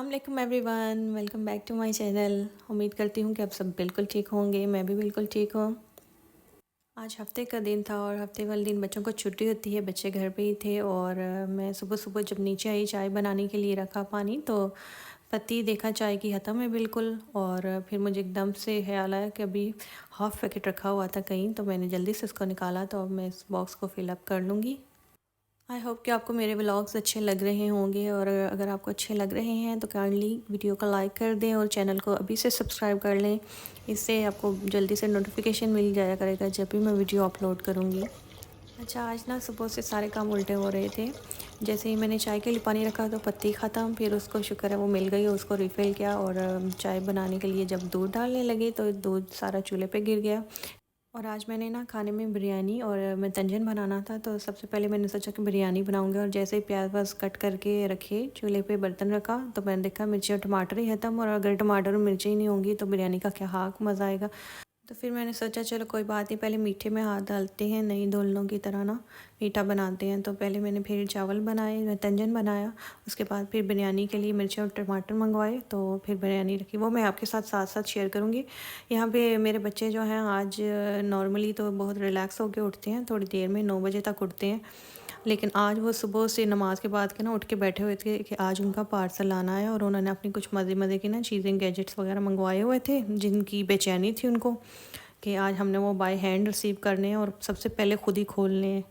अस्सलाम everyone, welcome back to my channel. उम्मीद करती हूँ कि आप सब बिल्कुल ठीक होंगे। मैं भी बिल्कुल ठीक हूँ। आज हफ्ते का दिन था और हफ्ते वाले दिन बच्चों को छुट्टी होती है, बच्चे घर पे ही थे। और मैं सुबह सुबह जब नीचे आई चाय बनाने के लिए रखा पानी, तो पत्ती देखा चाय की ख़त्म है बिल्कुल। और फिर मुझे एकदम से ख्याल आया कि अभी हाफ़ पैकेट रखा हुआ था कहीं, तो मैंने जल्दी से उसको निकाला। तो अब मैं इस बॉक्स को फिलअप कर लूँगी। आई होप कि आपको मेरे व्लॉग्स अच्छे लग रहे होंगे, और अगर आपको अच्छे लग रहे हैं तो काइंडली वीडियो को लाइक कर दें और चैनल को अभी से सब्सक्राइब कर लें। इससे आपको जल्दी से नोटिफिकेशन मिल जाया करेगा जब भी मैं वीडियो अपलोड करूँगी। अच्छा, आज ना सुबह से सारे काम उल्टे हो रहे थे। जैसे ही मैंने चाय के लिए पानी रखा तो पत्ती ख़त्म, फिर उसको शुक्र है वो मिल गई, उसको रिफ़िल किया। और चाय बनाने के लिए जब दूध डालने लगी तो दूध सारा चूल्हे पे गिर गया। और आज मैंने ना खाने में बिरयानी और मैं तंजन बनाना था, तो सबसे पहले मैंने सोचा कि बिरयानी बनाऊंगी। और जैसे ही प्याज वाज कट करके रखे, चूल्हे पे बर्तन रखा, तो मैंने देखा मिर्ची और टमाटर ही ख़त्म। और अगर टमाटर और मिर्ची ही नहीं होंगी तो बिरयानी का क्या हाँ मज़ा आएगा। तो फिर मैंने सोचा चलो कोई बात नहीं, पहले मीठे में हाथ डालते हैं, नई दोलनों की तरह ना मीठा बनाते हैं। तो पहले मैंने फिर चावल बनाए, तंजन बनाया। उसके बाद फिर बिरयानी के लिए मिर्ची और टमाटर मंगवाए, तो फिर बिरयानी रखी। वो मैं आपके साथ साथ साथ शेयर करूँगी। यहाँ पे मेरे बच्चे जो हैं आज नॉर्मली तो बहुत रिलैक्स होकर उठते हैं, थोड़ी देर में 9 बजे तक उठते हैं। लेकिन आज वो सुबह से नमाज़ के बाद के ना उठ के बैठे हुए थे कि आज उनका पार्सल आना है। और उन्होंने अपनी कुछ मज़े मज़े की ना चीज़ें, गैजेट्स वगैरह मंगवाए हुए थे, जिनकी बेचैनी थी उनको कि आज हमने वो बाय हैंड रिसीव करने हैं और सबसे पहले खुद ही खोलने हैं।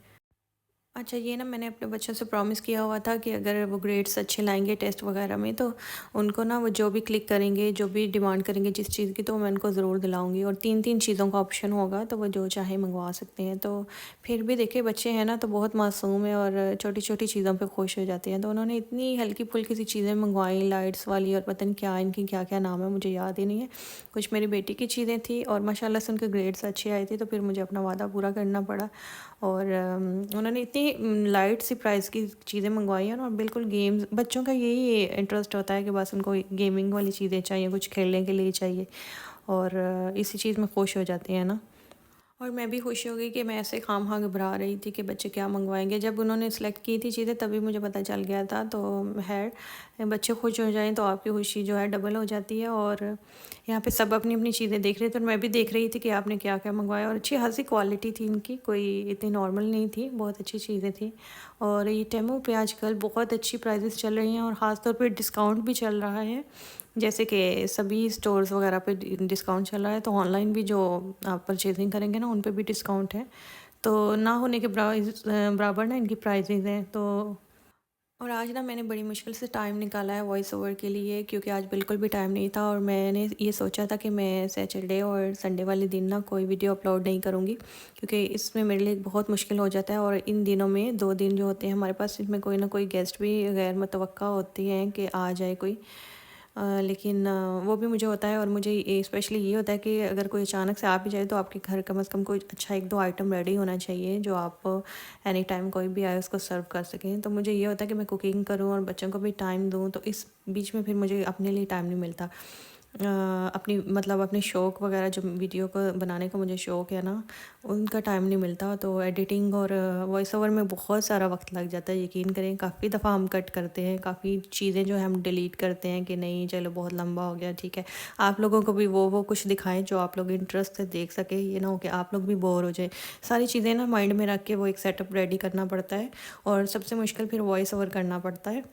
अच्छा, ये ना मैंने अपने बच्चों से प्रॉमिस किया हुआ था कि अगर वो ग्रेड्स अच्छे लाएंगे टेस्ट वगैरह में, तो उनको ना वो जो भी क्लिक करेंगे, जो भी डिमांड करेंगे जिस चीज़ की, तो मैं उनको ज़रूर दिलाऊंगी। और 3-3 चीज़ों का ऑप्शन होगा, तो वो जो चाहे मंगवा सकते हैं। तो फिर भी देखिए, बच्चे हैं ना तो बहुत मासूम है और छोटी छोटी चीज़ों पे खुश हो जाते हैं। तो उन्होंने इतनी हल्की फुल्की सी चीज़ें मंगवाई, लाइट्स वाली, और पता नहीं क्या इनकी क्या क्या नाम है, मुझे याद ही नहीं है। कुछ मेरी बेटी की चीज़ें थी और माशाल्लाह से उनके ग्रेड्स अच्छे आए थे, तो फिर मुझे अपना वादा पूरा करना पड़ा। और उन्होंने इतनी लाइट सी प्राइस की चीज़ें मंगवाई हैं। और बिल्कुल गेम्स, बच्चों का यही इंटरेस्ट होता है कि बस उनको गेमिंग वाली चीज़ें चाहिए, कुछ खेलने के लिए चाहिए। और इसी चीज़ में खुश हो जाते हैं ना। और मैं भी खुश हो गई कि मैं ऐसे खामखा घबरा रही थी कि बच्चे क्या मंगवाएंगे। जब उन्होंने सेलेक्ट की थी चीज़ें तभी मुझे पता चल गया था। तो खैर, बच्चे खुश हो जाएं तो आपकी खुशी जो है डबल हो जाती है। और यहाँ पे सब अपनी अपनी चीज़ें देख रहे थे और मैं भी देख रही थी कि आपने क्या क्या मंगवाया। और अच्छी खासी क्वालिटी थी इनकी, कोई इतनी नॉर्मल नहीं थी, बहुत अच्छी चीज़ें थी। और ये टेमू पे आजकल बहुत अच्छी प्राइजेस चल रही हैं और ख़ास तौर पे डिस्काउंट भी चल रहा है। जैसे कि सभी स्टोर्स वगैरह पे डिस्काउंट चल रहा है, तो ऑनलाइन भी जो आप परचेजिंग करेंगे ना, उन पे भी डिस्काउंट है। तो ना होने के बराबर ना इनकी प्राइजेज़ हैं। तो और आज ना मैंने बड़ी मुश्किल से टाइम निकाला है वॉइस ओवर के लिए, क्योंकि आज बिल्कुल भी टाइम नहीं था। और मैंने ये सोचा था कि मैं सैटरडे और संडे वाले दिन ना कोई वीडियो अपलोड नहीं करूँगी, क्योंकि इसमें मेरे लिए बहुत मुश्किल हो जाता है। और इन दिनों में 2 दिन जो होते हैं हमारे पास, इसमें कोई ना कोई गेस्ट भी गैर मुतवक्का होती हैं कि आ जाए कोई। लेकिन वो भी मुझे होता है। और मुझे स्पेशली ये होता है कि अगर कोई अचानक से आ भी जाए तो आपके घर कम से कम कोई अच्छा 1-2 आइटम रेडी होना चाहिए, जो आप एनी टाइम कोई भी आए उसको सर्व कर सकें। तो मुझे ये होता है कि मैं कुकिंग करूं और बच्चों को भी टाइम दूं, तो इस बीच में फिर मुझे अपने लिए टाइम नहीं मिलता। अपनी मतलब अपने शौक़ वगैरह, जो वीडियो को बनाने का मुझे शौक़ है ना, उनका टाइम नहीं मिलता। तो एडिटिंग और वॉइस ओवर में बहुत सारा वक्त लग जाता है। यकीन करें, काफ़ी दफ़ा हम कट करते हैं, काफ़ी चीज़ें जो है हम डिलीट करते हैं कि नहीं चलो बहुत लंबा हो गया, ठीक है। आप लोगों को भी वो कुछ दिखाएं जो आप लोग इंटरेस्ट से देख सके, ये ना हो कि आप लोग भी बोर हो जाए। सारी चीज़ें ना माइंड में रख के वो एक सेटअप रेडी करना पड़ता है, और सबसे मुश्किल फिर वॉइस ओवर करना पड़ता है।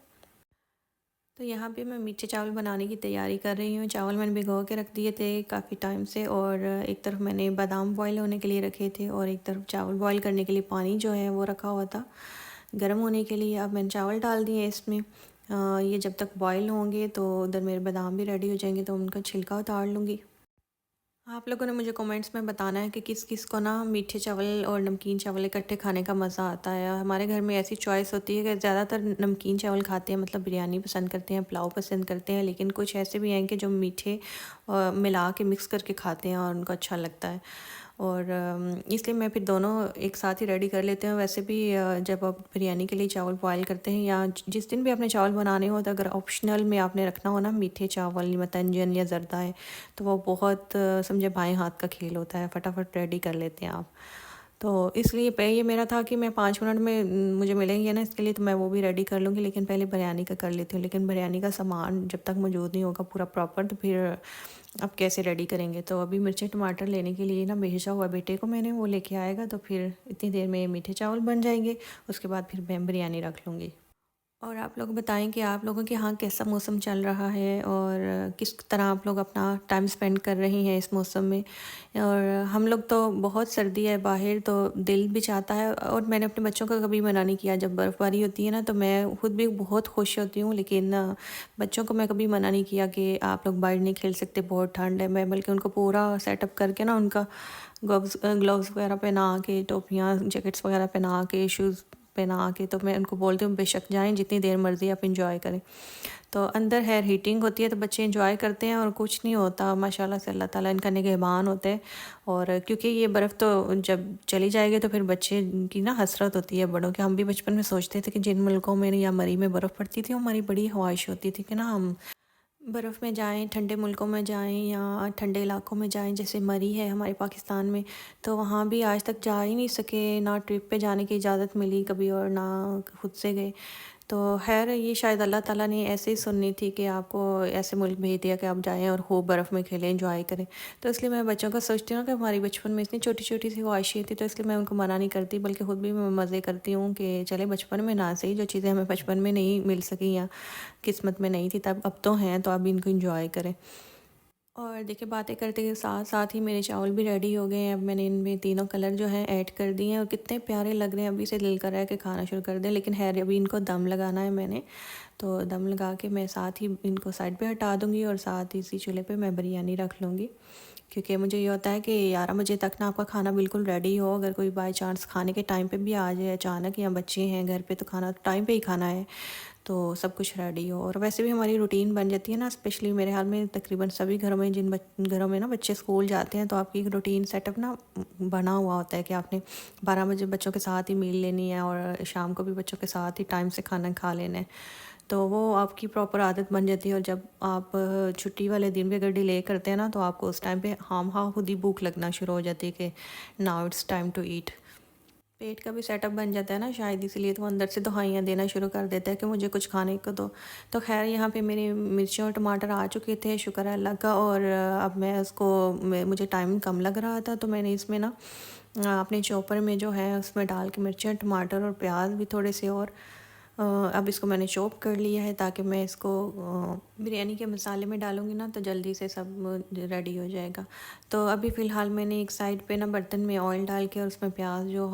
तो यहाँ पे मैं मीठे चावल बनाने की तैयारी कर रही हूँ। चावल मैंने भिगो के रख दिए थे काफ़ी टाइम से, और एक तरफ मैंने बादाम बॉईल होने के लिए रखे थे, और एक तरफ चावल बॉईल करने के लिए पानी जो है वो रखा हुआ था गर्म होने के लिए। अब मैंने चावल डाल दिए इसमें। ये जब तक बॉईल होंगे तो उधर मेरे बादाम भी रेडी हो जाएंगे, तो उनका छिलका उतार लूँगी। आप लोगों ने मुझे कमेंट्स में बताना है कि किस किस को ना मीठे चावल और नमकीन चावल इकट्ठे खाने का मज़ा आता है। हमारे घर में ऐसी चॉइस होती है कि ज़्यादातर नमकीन चावल खाते हैं, मतलब बिरयानी पसंद करते हैं, पुलाव पसंद करते हैं। लेकिन कुछ ऐसे भी हैं कि जो मीठे मिला के मिक्स करके खाते हैं और उनको अच्छा लगता है। और इसलिए मैं फिर दोनों एक साथ ही रेडी कर लेते हैं। वैसे भी जब आप बिरयानी के लिए चावल बॉयल करते हैं, या जिस दिन भी आपने चावल बनाने हो, तो अगर ऑप्शनल में आपने रखना हो ना मीठे चावल या तंजन या जर्दा है, तो वो बहुत समझे बाएं हाथ का खेल होता है, फटाफट रेडी कर लेते हैं आप। तो इसलिए ये मेरा था कि मैं 5 मिनट में मुझे मिलेंगे ना, इसके लिए तो मैं वो भी रेडी कर लूँगी, लेकिन पहले बिरयानी का कर लेती हूँ। लेकिन बिरयानी का सामान जब तक मौजूद नहीं होगा पूरा प्रॉपर, तो फिर अब कैसे रेडी करेंगे। तो अभी मिर्ची टमाटर लेने के लिए ना भेजा हुआ बेटे को मैंने, वो लेके आएगा तो फिर इतनी देर में मीठे चावल बन जाएंगे। उसके बाद फिर मैं बिरयानी रख लूँगी। और आप लोग बताएं कि आप लोगों के यहाँ कैसा मौसम चल रहा है और किस तरह आप लोग अपना टाइम स्पेंड कर रही हैं इस मौसम में। और हम लोग तो बहुत सर्दी है बाहर, तो दिल भी चाहता है, और मैंने अपने बच्चों का कभी मना नहीं किया। जब बर्फ़बारी होती है ना तो मैं खुद भी बहुत खुश होती हूँ, लेकिन बच्चों को मैं कभी मना नहीं किया कि आप लोग बाहर नहीं खेल सकते, बहुत ठंड है। मैं बल्कि उनको पूरा सेटअप करके ना, उनका ग्लव्स वगैरह पहना के, टोपियाँ जैकेट्स वगैरह पहना के, शूज़ पहना के, तो मैं उनको बोलती हूँ बेशक जाएं, जितनी देर मर्ज़ी आप इंजॉय करें। तो अंदर है हीटिंग होती है तो बच्चे इंजॉय करते हैं और कुछ नहीं होता, माशाल्लाह से अल्लाह ताला इनका निगहबान होते हैं। और क्योंकि ये बर्फ़ तो जब चली जाएगी तो फिर बच्चे की ना हसरत होती है बड़ों की। हम भी बचपन में सोचते थे कि जिन मुल्कों में या मरी में बर्फ़ पड़ती थी, हमारी बड़ी ख्वाहिश होती थी कि ना हम बर्फ़ में जाएं, ठंडे मुल्कों में जाएं या ठंडे इलाकों में जाएं। जैसे मरी है हमारे पाकिस्तान में, तो वहाँ भी आज तक जा ही नहीं सके, ना ट्रिप पे जाने की इजाज़त मिली कभी और ना खुद से गए। तो खैर ये शायद अल्लाह ताला ने ऐसे ही सुननी थी कि आपको ऐसे मुल्क भेज दिया कि आप जाएं और खूब बर्फ़ में खेलें, एंजॉय करें। तो इसलिए मैं बच्चों का सोचती हूँ कि हमारी बचपन में इतनी छोटी छोटी सी ख्वाहिशें थी, तो इसलिए मैं उनको मना नहीं करती, बल्कि ख़ुद भी मैं मज़े करती हूँ कि चले बचपन में ना सही, जो चीज़ें हमें बचपन में नहीं मिल सकी या किस्मत में नहीं थी तब, अब तो हैं, तो अब इनको इंजॉय करें। और देखिए बातें करते के साथ साथ ही मेरे चावल भी रेडी हो गए हैं। अब मैंने इनमें तीनों कलर जो हैं ऐड कर दिए हैं और कितने प्यारे लग रहे हैं। अभी से दिल कर रहा है कि खाना शुरू कर दें, लेकिन है अभी इनको दम लगाना है मैंने। तो दम लगा के मैं साथ ही इनको साइड पे हटा दूँगी और साथ ही इसी चूल्हे पे मैं बिरयानी रख लूँगी। क्योंकि मुझे ये होता है कि 11 बजे तक ना आपका खाना बिल्कुल रेडी हो। अगर कोई बाई चांस खाने के टाइम पे भी आ जाए अचानक, या बच्चे हैं घर पे, तो खाना टाइम पे ही खाना है, तो सब कुछ रेडी हो। और वैसे भी हमारी रूटीन बन जाती है ना, स्पेशली मेरे हाल में तकरीबन सभी घरों में, घरों में ना बच्चे स्कूल जाते हैं, तो आपकी एक रूटीन सेटअप ना बना हुआ होता है कि आपने 12 बजे बच्चों के साथ ही मील लेनी है और शाम को भी बच्चों के साथ ही टाइम से खाना खा लेना है। तो वो आपकी प्रॉपर आदत बन जाती है। और जब आप छुट्टी वाले दिन भी अगर डिले करते हैं ना, तो आपको उस टाइम पे हाँ खुद ही भूख लगना शुरू हो जाती है कि now it's time to eat. पेट का भी सेटअप बन जाता है ना शायद, इसलिए तो अंदर से दवाइयाँ देना शुरू कर देता है कि मुझे कुछ खाने को दो। तो खैर यहाँ पे मेरे मिर्ची और टमाटर आ चुके थे, शुक्र है अल्लाह का। और अब मैं उसको मुझे टाइम कम लग रहा था, तो मैंने इसमें ना अपने चॉपर में जो है उसमें डाल के मिर्ची और टमाटर और प्याज भी थोड़े से, और अब इसको मैंने चॉप कर लिया है ताकि मैं इसको बिरयानी के मसाले में डालूँगी ना, तो जल्दी से सब रेडी हो जाएगा। तो अभी फ़िलहाल मैंने एक साइड पे ना बर्तन में ऑयल डाल के और उसमें प्याज जो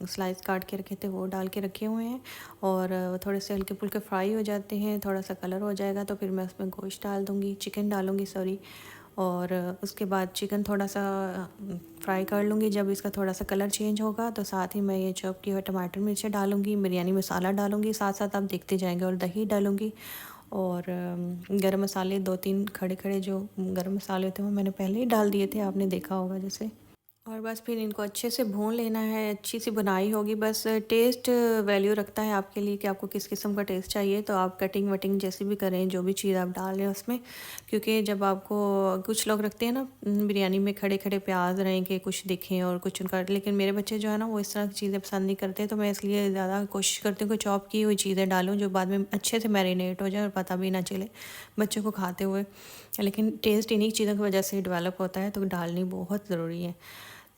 स्लाइस काट के रखे थे वो डाल के रखे हुए हैं। और थोड़े से हल्के फुल्के फ्राई हो जाते हैं, थोड़ा सा कलर हो जाएगा तो फिर मैं उसमें गोश्त डाल दूँगी, चिकन डालूँगी सॉरी। और उसके बाद चिकन थोड़ा सा फ्राई कर लूँगी। जब इसका थोड़ा सा कलर चेंज होगा तो साथ ही मैं ये चॉप किए हुए टमाटर मिर्ची डालूँगी, बिरयानी मसाला डालूँगी, साथ साथ आप देखते जाएंगे, और दही डालूँगी। और गरम मसाले 2-3 खड़े खड़े जो गरम मसाले होते हैं वो मैंने पहले ही डाल दिए थे, आपने देखा होगा जैसे। और बस फिर इनको अच्छे से भून लेना है, अच्छी सी बुनाई होगी। बस टेस्ट वैल्यू रखता है आपके लिए कि आपको किस किस्म का टेस्ट चाहिए, तो आप कटिंग वटिंग जैसी भी करें, जो भी चीज़ आप डाल रहे हैं उसमें। क्योंकि जब आपको कुछ लोग रखते हैं ना बिरयानी में खड़े खड़े प्याज रहें कि कुछ दिखें और कुछ उनका, लेकिन मेरे बच्चे जो है ना वो इस तरह की चीज़ें पसंद नहीं करते, तो मैं इसलिए ज़्यादा कोशिश करती हूँ कि चॉप की हुई चीज़ें डालूँ जो बाद में अच्छे से मैरिनेट हो जाए और पता भी ना चले बच्चों को खाते हुए। लेकिन टेस्ट इन्हीं चीज़ों की वजह से डेवलप होता है, तो डालनी बहुत ज़रूरी है।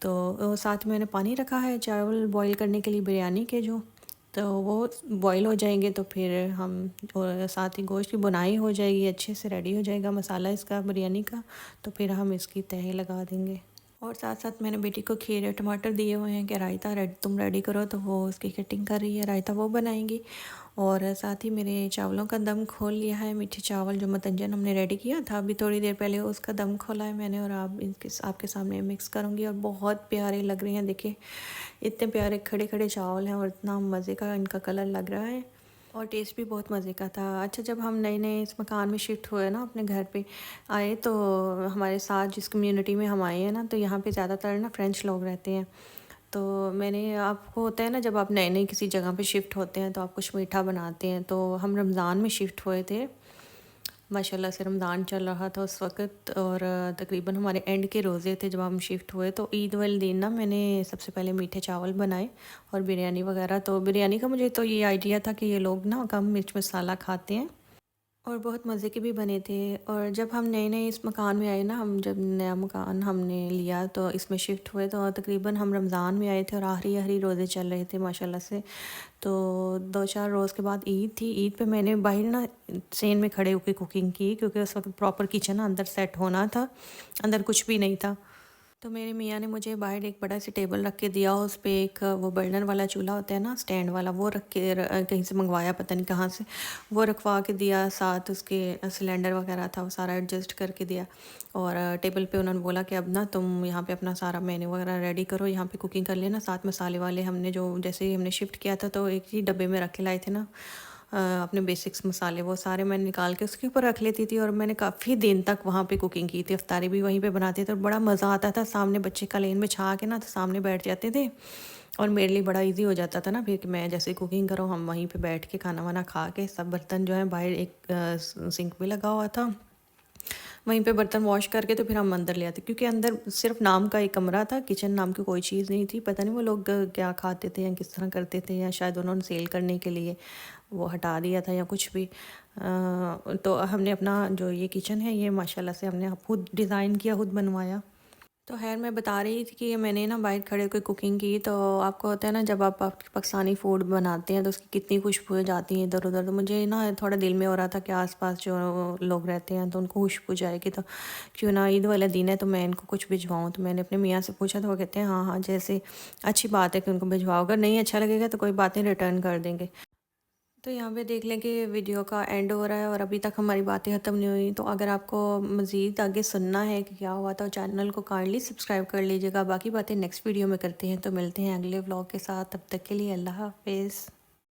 तो साथ में मैंने पानी रखा है चावल बॉईल करने के लिए बिरयानी के जो, तो वो बॉईल हो जाएंगे तो फिर हम, और साथ ही गोश्त की बुनाई हो जाएगी, अच्छे से रेडी हो जाएगा मसाला इसका बिरयानी का, तो फिर हम इसकी तह लगा देंगे। और साथ साथ मैंने बेटी को खीरे टमाटर दिए हुए हैं कि रायता तुम रेडी करो, तो वो उसकी कटिंग कर रही है, रायता वो बनाएंगी। और साथ ही मेरे चावलों का दम खोल लिया है, मीठे चावल जो मतंजन हमने रेडी किया था अभी थोड़ी देर पहले, उसका दम खोला है मैंने, और आप इनके आपके सामने मिक्स करूँगी। और बहुत प्यारे लग रहे हैं, देखिए इतने प्यारे खड़े खड़े चावल हैं और इतना मज़े का इनका कलर लग रहा है, और टेस्ट भी बहुत मज़े का था। अच्छा, जब हम नए नए इस मकान में शिफ्ट हुए ना, अपने घर पे आए, तो हमारे साथ जिस कम्युनिटी में हम आए हैं ना, तो यहाँ पे ज़्यादातर ना फ्रेंच लोग रहते हैं। तो मैंने, आपको होता है ना जब आप नए नए किसी जगह पे शिफ्ट होते हैं तो आप कुछ मीठा बनाते हैं, तो हम रमज़ान में शिफ्ट हुए थे माशाल्लाह से रमज़ान चल रहा था उस वक़्त, और तकरीबन हमारे एंड के रोज़े थे जब हम शिफ्ट हुए। तो ईद वाले दिन ना मैंने सबसे पहले मीठे चावल बनाए और बिरयानी वगैरह। तो बिरयानी का मुझे तो ये आइडिया था कि ये लोग ना कम मिर्च मसाला खाते हैं, और बहुत मज़े के भी बने थे। और जब हम नए-नए इस मकान में आए ना, हम जब नया मकान हमने लिया तो इसमें शिफ्ट हुए, तो तकरीबन हम रमज़ान में आए थे और आखिरी रोज़े चल रहे थे माशाल्लाह से। तो 2-4 रोज़ के बाद ईद थी। ईद पे मैंने बाहर ना सेन में खड़े होके कुकिंग की, क्योंकि उस वक़्त प्रॉपर किचन अंदर सेट होना था, अंदर कुछ भी नहीं था। तो मेरे मियाँ ने मुझे बाहर एक बड़ा सा टेबल रख के दिया, उस पे एक वो बर्नर वाला चूल्हा होता है ना, स्टैंड वाला, वो रख के कहीं से मंगवाया पता नहीं कहाँ से, वो रखवा के दिया। साथ उसके सिलेंडर वगैरह था, वो सारा एडजस्ट करके दिया। और टेबल पे उन्होंने बोला कि अब ना तुम यहाँ पे अपना सारा मेन्यू वगैरह रेडी करो, यहाँ पे कुकिंग कर लेना। साथ मसाले वाले हमने जो जैसे ही हमने शिफ्ट किया था तो एक ही डब्बे में रख के लाए थे ना, अपने बेसिक्स मसाले, वो सारे मैंने निकाल के उसके ऊपर रख लेती थी। और मैंने काफ़ी दिन तक वहाँ पे कुकिंग की थी, इफ्तारी भी वहीं पे बनाते थे और बड़ा मज़ा आता था। सामने बच्चे कलेन में छा के ना तो सामने बैठ जाते थे, और मेरे लिए बड़ा इजी हो जाता था ना फिर कि मैं जैसे कुकिंग करूँ, हम वहीं पे बैठ के खाना वाना खा के, सब बर्तन जो है बाहर एक सिंक भी लगा हुआ था, वहीं पे बर्तन वॉश करके तो फिर हम अंदर ले आते, क्योंकि अंदर सिर्फ नाम का एक कमरा था, किचन नाम की कोई चीज़ नहीं थी। पता नहीं वो लोग क्या खाते थे या किस तरह करते थे, या शायद उन्होंने सेल करने के लिए वो हटा दिया था या कुछ भी। तो हमने अपना जो ये किचन है ये माशाल्लाह से हमने खुद डिज़ाइन किया, खुद बनवाया। तो खैर मैं बता रही थी कि ये मैंने ना बाहर खड़े होकर कुकिंग की। तो आपको होता है ना, जब आप पाकिस्तानी फूड बनाते हैं तो उसकी कितनी खुशबू जाती है इधर उधर। तो मुझे ना थोड़ा दिल में हो रहा था कि आसपास जो लोग रहते हैं तो उनको खुशबू जाएगी, तो क्यों ना ईद वाला दिन है तो मैं इनको कुछ भिजवाऊँ। तो मैंने अपने मियाँ से पूछा तो वो कहते हैं हाँ हाँ, जैसे अच्छी बात है कि उनको भिजवाओ, अगर नहीं अच्छा लगेगा तो कोई बात नहीं, रिटर्न कर देंगे। तो यहाँ पे देख लें कि वीडियो का एंड हो रहा है और अभी तक हमारी बातें ख़त्म नहीं हुई। तो अगर आपको मज़ीद आगे सुनना है कि क्या हुआ, तो चैनल को काइंडली सब्सक्राइब कर लीजिएगा। बाकी बातें नेक्स्ट वीडियो में करते हैं। तो मिलते हैं अगले व्लॉग के साथ, तब तक के लिए अल्लाह हाफ़िज़।